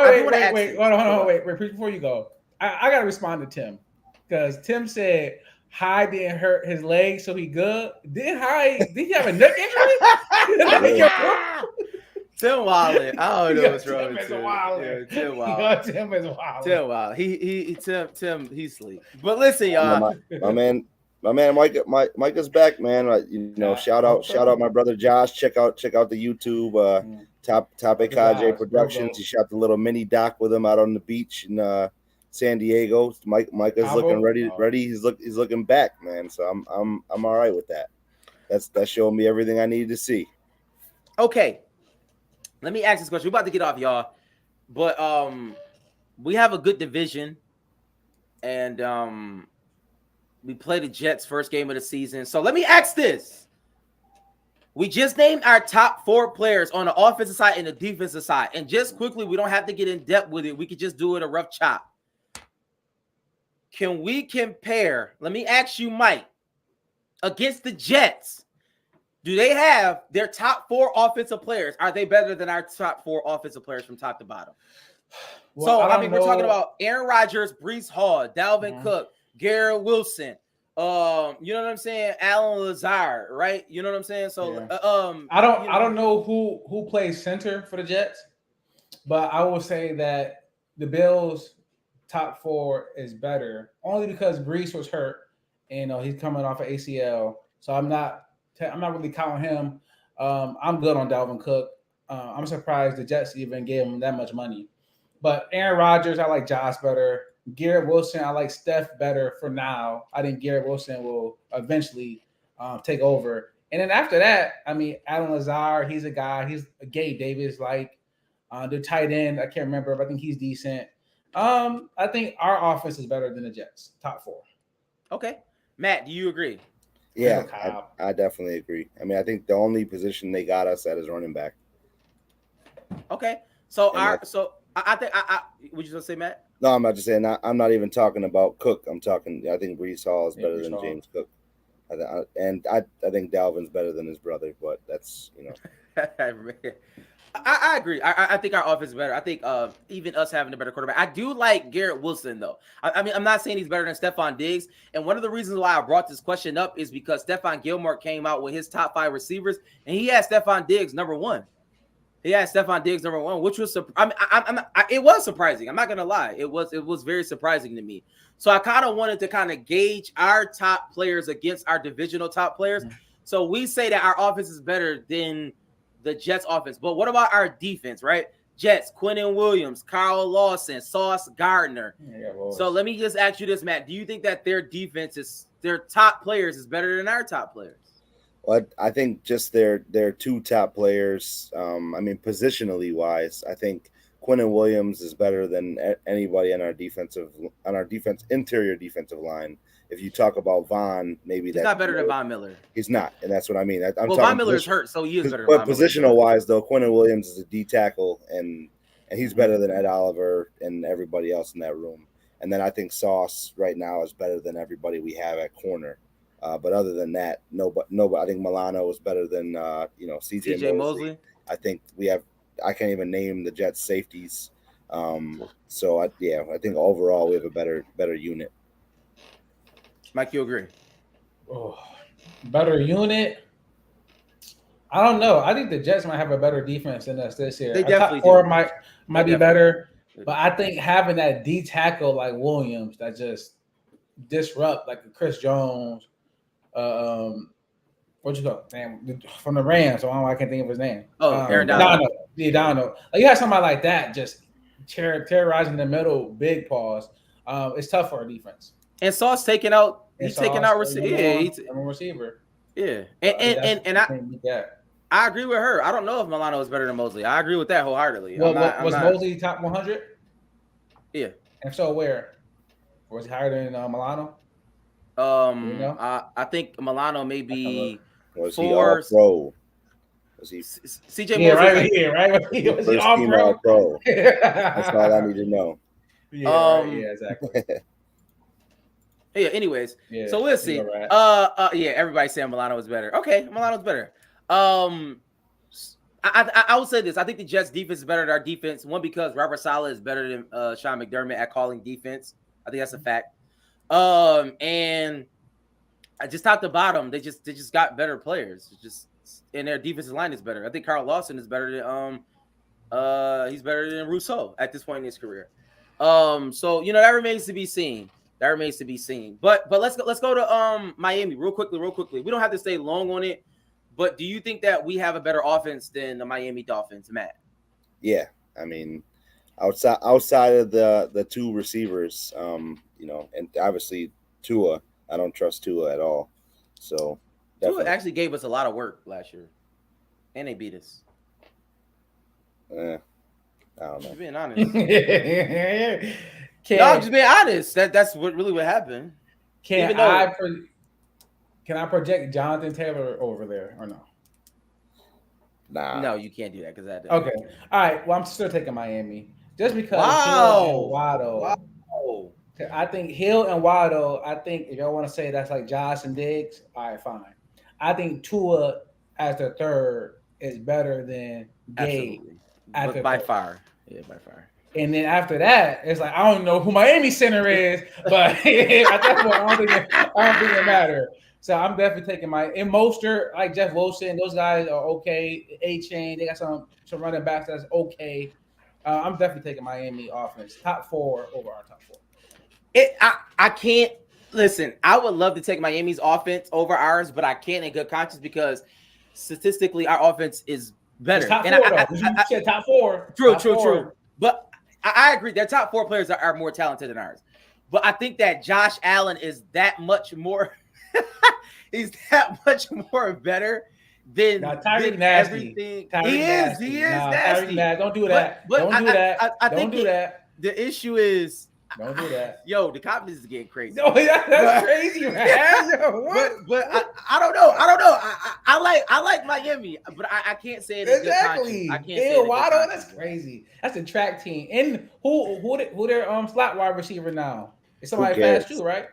Wait. Hold on. Wait. Before you go, I gotta respond to Tim because Tim said Hyde didn't hurt his leg, so he good. Did he have a neck injury? Tim Wallen. I don't know what's wrong with Tim. Tim Wallen. Tim is wild. Tim Wallen. Tim. He sleep. But listen, y'all. My man, Mike is back, man. You know, shout out my brother Josh. Check out the YouTube. Top AKJ Productions. He shot the little mini doc with him out on the beach in San Diego. Mike is looking ready. He's looking back, man. So I'm all right with that. That's showing me everything I needed to see. Okay. Let me ask this question. We're about to get off, y'all. But we have a good division. And we play the Jets first game of the season. So let me ask this. We just named our top 4 players on the offensive side and the defensive side. And just quickly, we don't have to get in depth with it. We could just do it a rough chop. Can we compare, let me ask you, Mike, against the Jets, do they have their top 4 offensive players? Are they better than our top 4 offensive players from top to bottom? Well, so, we're talking about Aaron Rodgers, Breece Hall, Dalvin Cook, Garrett Wilson, you know what I'm saying? Alan Lazard, right? You know what I'm saying? So, I don't know who plays center for the Jets, but I will say that the Bills' top 4 is better only because Breece was hurt and he's coming off an ACL. So I'm not really counting him. I'm good on Dalvin Cook. I'm surprised the Jets even gave him that much money. But Aaron Rodgers, I like Josh better. Garrett Wilson, I like Steph better for now. I think Garrett Wilson will eventually take over. And then after that, I mean, Alan Lazard, he's a guy. He's a Gabe Davis, like the tight end. I can't remember, but I think he's decent. I think our offense is better than the Jets, top 4. Okay. Matt, do you agree? Yeah, I definitely agree. I mean, I think the only position they got us at is running back. Okay. So I think would you just say, Matt? No, I'm not just saying. I'm not even talking about Cook. I think Breece Hall is better than James Cook, and I think Dalvin's better than his brother. But that's I agree. I think our offense is better. I think even us having a better quarterback. I do like Garrett Wilson, though. I mean, I'm not saying he's better than Stephon Diggs. And one of the reasons why I brought this question up is because Stephon Gilmore came out with his top 5 receivers, and he had Stephon Diggs number 1. He had Stephon Diggs number 1, which was it was surprising. I'm not gonna lie. It was very surprising to me. So I kind of wanted to kind of gauge our top players against our divisional top players. So we say that our offense is better than the Jets offense. But what about our defense, right? Jets, Quinnen Williams, Carl Lawson, Sauce Gardner. So let me just ask you this, Matt. Do you think that their defense their top players is better than our top players? Well, I think just their 2 top players, I mean, positionally wise, I think Quinnen Williams is better than anybody on our interior defensive line. If you talk about Von, maybe he's not better than Von Miller. He's not, and that's what I mean. Von Miller is hurt, so he is better. But positional wise, though, Quinnen Williams is a D tackle, and he's better than Ed Oliver and everybody else in that room. And then I think Sauce right now is better than everybody we have at corner. But other than that, nobody. I think Milano is better than CJ Mosley. I think I can't even name the Jets safeties. So I think overall we have a better unit. Mike, you agree? Oh, better unit. I don't know. I think the Jets might have a better defense than us this year. They definitely do. might be better, but I think having that D tackle like Williams that just disrupt like Chris Jones. What you call damn from the Rams? So I can't think of his name. Aaron Donald. Donald. Like you have somebody like that just terrorizing the middle, big pause. It's tough for our defense. And Sauce taking out. He's taking out receiver. I'm a receiver. Yeah, I agree with her. I don't know if Milano is better than Mosley. I agree with that wholeheartedly. Well, was Mosley top 100? Yeah. And so where? Was he higher than Milano? I think Milano may be Was 4. he all pro? Was he CJ Yeah, Mosley? right here, right? Was he first all team pro? all pro? That's all I need to know. Yeah, yeah, exactly. Yeah. Anyways, Yeah, so we'll see. Right. Yeah. Everybody's saying Milano is better. Okay, Milano's better. I would say this. I think the Jets' defense is better than our defense. One, because Robert Saleh is better than Sean McDermott at calling defense. I think that's a fact. And I just top to bottom, they just got better players. And their defensive line is better. I think Carl Lawson is better than he's better than Rousseau at this point in his career. So that remains to be seen. But let's go to Miami real quickly. We don't have to stay long on it. But do you think that we have a better offense than the Miami Dolphins, Matt? Yeah, I mean, outside of the two receivers, and obviously Tua, I don't trust Tua at all. So Tua actually gave us a lot of work last year, and they beat us. I don't know. Just being honest. I'm just being honest. That's what happened. Can I project Jonathan Taylor over there or no? Nah. No, you can't do that because that. Okay. All right. Well, I'm still taking Miami just because Wow. Hill and Waddle. Wow. I think Hill and Waddle. I think if y'all want to say that's like Josh and Diggs, all right, fine. I think Tua as the third is better than Gabe. By far. Yeah, by far. And then after that, it's like I don't know who Miami center is, but at that point, I don't think it matters. So I'm definitely taking in Mostert, like Jeff Wilson, those guys are okay. A-Chain, they got some running backs that's okay. I'm definitely taking Miami offense. Top 4 over our top 4. I can't listen. I would love to take Miami's offense over ours, but I can't in good conscience because statistically our offense is better. It's top 4 though. You said top 4. True. But I agree. Their top 4 players are more talented than ours. But I think that Josh Allen is that much more he's that much more better than Tyreek nasty. Everything. He is nasty. Don't do that. Don't do that. The issue is don't do that. Yo, the confidence is getting crazy. No, that's crazy, man. But I don't know. I like Miami, but I can't say it. Exactly. I can't say it. Waddle, that's crazy. That's a track team. And who their slot wide receiver now? It's somebody fast too, right?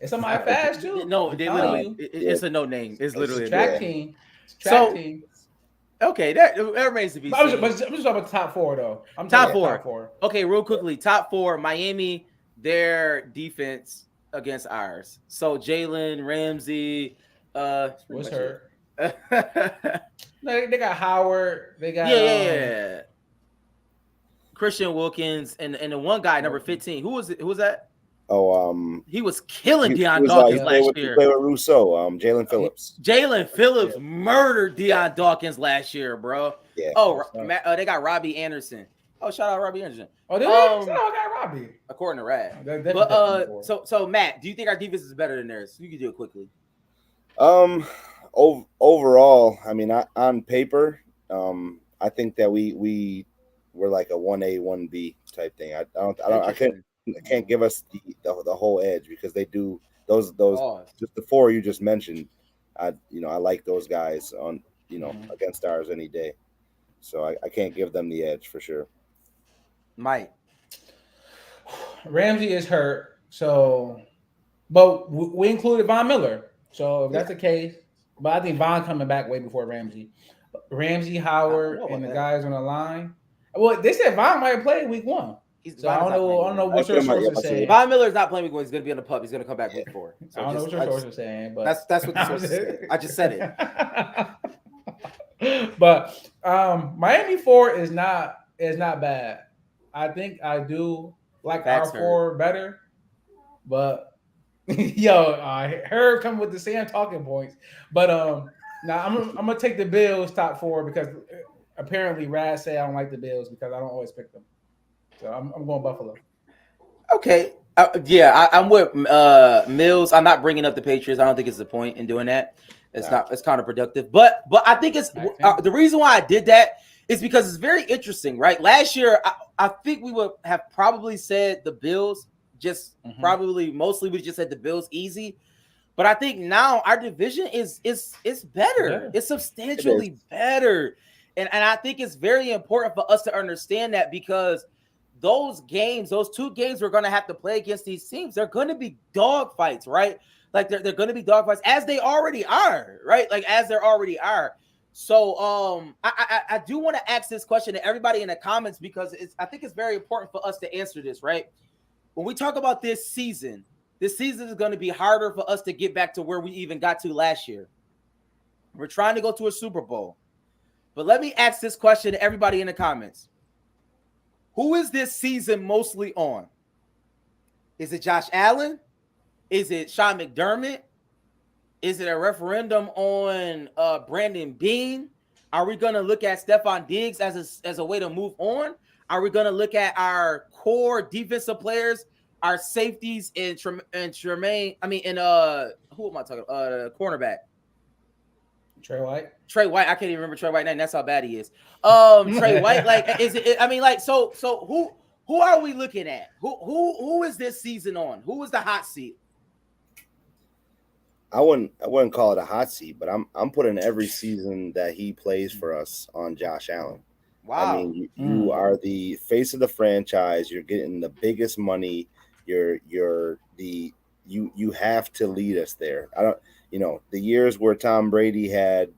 It's somebody fast too. No, they literally. It's a no name. It's literally a track team. Team. Okay, that remains to be seen. I'm just talking about the top 4 though. I'm top 4. Okay, real quickly, top 4. Miami, their defense against ours. So Jalen Ramsey, what's hurt? No, they got Howard. They got Christian Wilkins and the one guy number 15. Who was that? Oh, he was killing Deion Dawkins last year. He played with Rousseau, Jalen Phillips. Jalen Phillips murdered Deion Dawkins last year, bro. Yeah. Oh, they got Robbie Anderson. Oh, shout out Robbie Anderson. Oh, they got Robbie. According to Rad. But so Matt, do you think our defense is better than theirs? You can do it quickly. Overall, I mean, on paper, I think that we're like a 1A, 1B type thing. I can't give us the whole edge because they do those just the 4 you just mentioned. I like those guys on against ours any day, so I can't give them the edge for sure. Mike, Ramsey is hurt, so but we included Von Miller. So if that's the case, but I think Von coming back way before Ramsey. Ramsey, Howard, and the guys on the line. Well, they said Von might play week 1. So I don't know what your sources are saying. Von Miller's not playing week 1. He's going to be on the pup. He's going to come back week 4. So I don't know what your sources are saying, but that's what the sources say. I just said it. But Miami 4 is not bad. I think I do like our 4 better, but Herb come with the same talking points. But now I'm gonna take the Bills top 4 because apparently Rad say I don't like the Bills because I don't always pick them. So I'm going Buffalo. Okay. I'm with Mills. I'm not bringing up the Patriots. I don't think it's the point in doing that. It's not. It's counterproductive. But I think it's the reason why I did that is because it's very interesting, right? Last year, I think we would have probably said the Bills. Just probably mostly we just said the Bills easy. But I think now our division is better. Yeah. It's substantially better. And I think it's very important for us to understand that, because those two games we're going to have to play against these teams, they're going to be dog fights, right? Like they're going to be dog fights, as they already are, right? Like as they already are. So I do want to ask this question to everybody in the comments, because I think it's very important for us to answer this, right? When we talk about this season is going to be harder for us to get back to where we even got to last year. We're trying to go to a Super Bowl. But let me ask this question to everybody in the comments. Who is this season mostly on? Is it Josh Allen? Is it Sean McDermott? Is it a referendum on Brandon Beane? Are we going to look at Stephon Diggs as a way to move on? Are we going to look at our core defensive players, our safeties, and Tremaine? I mean, who am I talking about? Cornerback. Trey White. I can't even remember Trey White's name. That's how bad he is. Trey White. Like, is it? I mean, like, so who are we looking at? Who is this season on? Who is the hot seat? I wouldn't call it a hot seat, but I'm putting every season that he plays for us on Josh Allen. Wow. I mean, you are the face of the franchise. You're getting the biggest money. You have to lead us there. The years where Tom Brady had,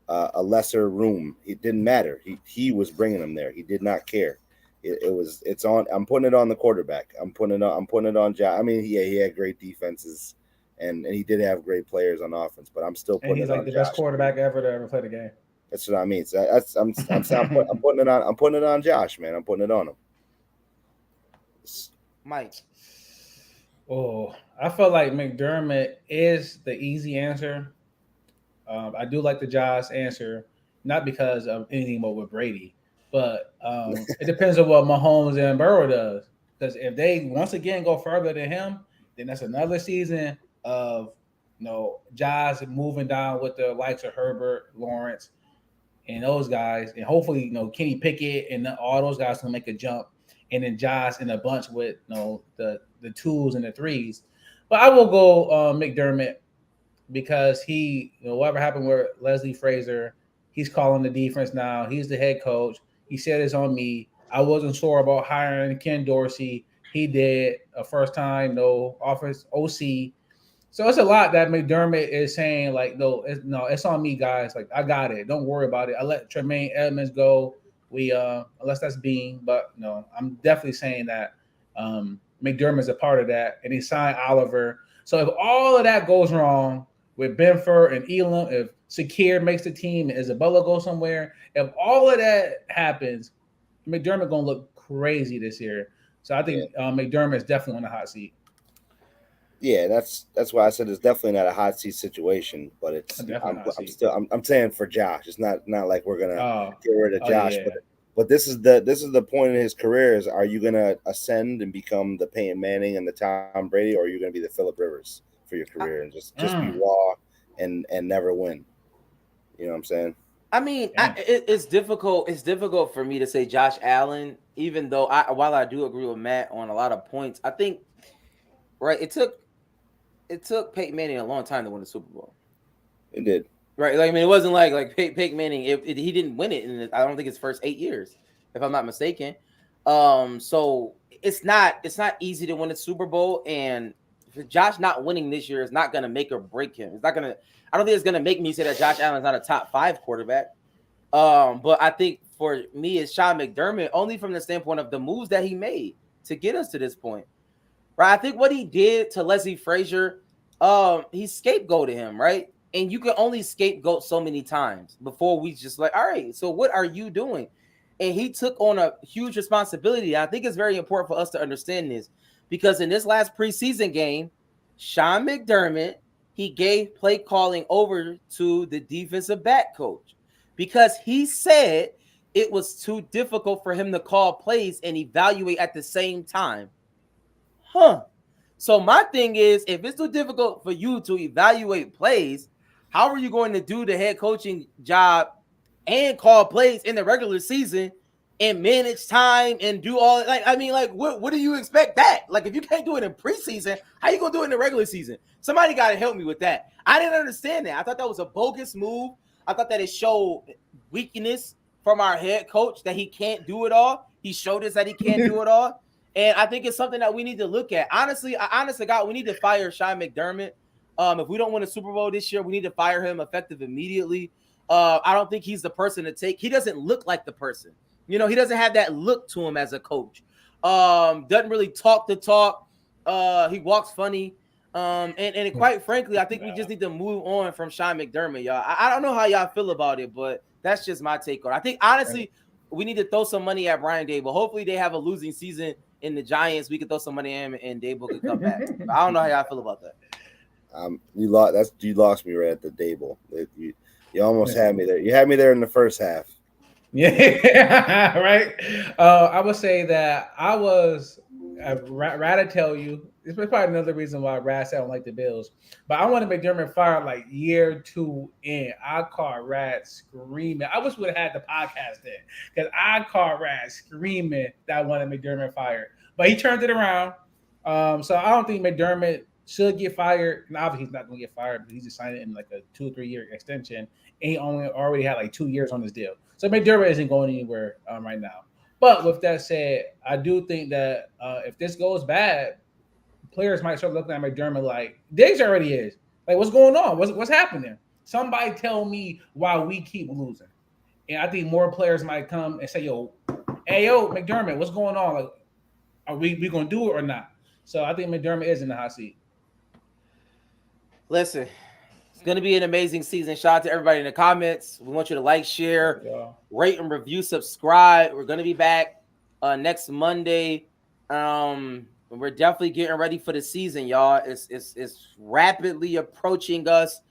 a lesser room, it didn't matter. He was bringing them there. He did not care. I'm putting it on the quarterback. I'm putting it on Josh. I mean, he had great defenses, and he did have great players on offense, but I'm still putting it on Josh. He's like the best quarterback ever to ever play the game. That's what I mean. So I'm putting it on. I'm putting it on Josh, man. I'm putting it on him. Mike. Oh, I feel like McDermott is the easy answer. I do like the Josh answer, not because of anything but with Brady, but it depends on what Mahomes and Burrow does. Because if they once again go further than him, then that's another season of Josh moving down with the likes of Herbert, Lawrence, and those guys, and hopefully Kenny Pickett and all those guys will make a jump, and then Josh in a bunch with the 2s and the 3s. But I will go McDermott, because he, whatever happened with Leslie Frazier, he's calling the defense now. He's the head coach. He said it's on me. I wasn't sure about hiring Ken Dorsey. He did a first time, offense OC. So it's a lot that McDermott is saying, like, it's on me, guys. Like, I got it. Don't worry about it. I let Tremaine Edmonds go. Unless that's Bean, but no, I'm definitely saying that McDermott's a part of that, and he signed Oliver. So if all of that goes wrong with Benford and Elam, if Sakir makes the team and Isabella goes somewhere, if all of that happens, McDermott gonna look crazy this year. So I think McDermott is definitely on the hot seat. Yeah, that's why I said it's definitely not a hot seat situation, but it's I'm saying for Josh, it's not like we're gonna get rid of Josh, but this is the point in his career is, are you gonna ascend and become the Peyton Manning and the Tom Brady, or are you gonna be the Phillip Rivers for your career and just be raw and never win? You know what I'm saying? I mean, it's difficult. It's difficult for me to say Josh Allen, even though while I do agree with Matt on a lot of points, I think it took Peyton Manning a long time to win the Super Bowl. It did. Right. Like, I mean, it wasn't like Peyton Manning. He didn't win it in, I don't think, his first 8 years, if I'm not mistaken. So it's not easy to win a Super Bowl, and Josh not winning this year is not going to make or break him. It's not going to. I don't think it's going to make me say that Josh Allen's not a top 5 quarterback. But I think for me, it's Sean McDermott, only from the standpoint of the moves that he made to get us to this point. Right. I think what he did to Leslie Frazier, he scapegoated him, right? And you can only scapegoat so many times before we just like, all right, so what are you doing? And he took on a huge responsibility. I think it's very important for us to understand this, because in this last preseason game, Sean McDermott, he gave play calling over to the defensive back coach because he said it was too difficult for him to call plays and evaluate at the same time. So my thing is, if it's too difficult for you to evaluate plays, how are you going to do the head coaching job and call plays in the regular season and manage time and do all what do you expect that? Like, if you can't do it in preseason, how you gonna do it in the regular season? Somebody got to help me with that. I didn't understand that. I thought that was a bogus move. I thought that it showed weakness from our head coach that he can't do it all. He showed us that he can't do it all. And I think it's something that we need to look at. Honestly, God, we need to fire Sean McDermott. If we don't win a Super Bowl this year, we need to fire him effective immediately. I don't think he's the person to take. He doesn't look like the person. You know, he doesn't have that look to him as a coach. Doesn't really talk the talk. He walks funny. And quite frankly, I think we just need to move on from Sean McDermott, y'all. I don't know how y'all feel about it, but that's just my take on it. I think, honestly, we need to throw some money at Brian Daboll. Hopefully they have a losing season in the Giants. We could throw some money at him and Daboll could come back. I don't know how y'all feel about that. You lost me right at the Daboll. You almost had me there. You had me there in the first half. Yeah, right. I would say that I was rather tell you. This was probably another reason why Rad said I don't like the Bills. But I want to McDermott fired like year 2 in. I caught Rad screaming. I wish we would have had the podcast then, because I caught Rad screaming that I wanted McDermott fired. But he turned it around. So I don't think McDermott should get fired. And obviously he's not going to get fired, but he's just signed it in like a 2 or 3 year extension. And he already had like 2 years on his deal. So McDermott isn't going anywhere right now. But with that said, I do think that if this goes bad, players might start looking at McDermott like, Diggs already is. Like, what's going on? What's happening? Somebody tell me why we keep losing. And I think more players might come and say, McDermott, what's going on? Like, are we going to do it or not? So I think McDermott is in the hot seat. Listen, it's going to be an amazing season. Shout out to everybody in the comments. We want you to like, share, rate, and review, subscribe. We're going to be back next Monday. We're definitely getting ready for the season, y'all. It's rapidly approaching us.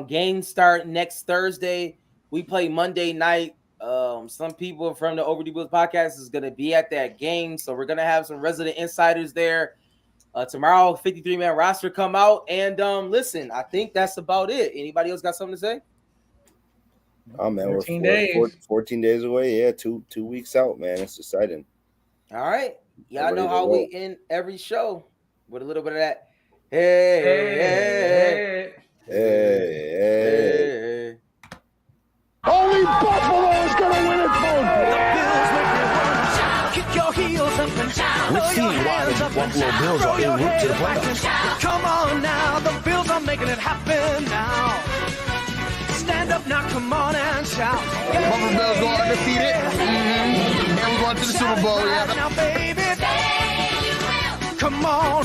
Games start next Thursday. We play Monday night. Some people from the Overdue podcast is going to be at that game, so we're going to have some resident insiders there. Tomorrow, 53-man roster come out. And listen, I think that's about it. Anybody else got something to say? Oh, man, 14 days. 14 days away. Yeah, 2 weeks out, man. It's exciting. All right. Y'all know how we end every show with a little bit of that. Hey. Only Buffalo is going to win it, folks. Kick your heels up and down. Let's see why the Buffalo Bills are en route to the playoffs. Come on now, the Bills are making it happen now. Stand up now, come on and shout. Buffalo Bills go undefeated. And we're going to the Super Bowl. Yeah. Now, baby, come on.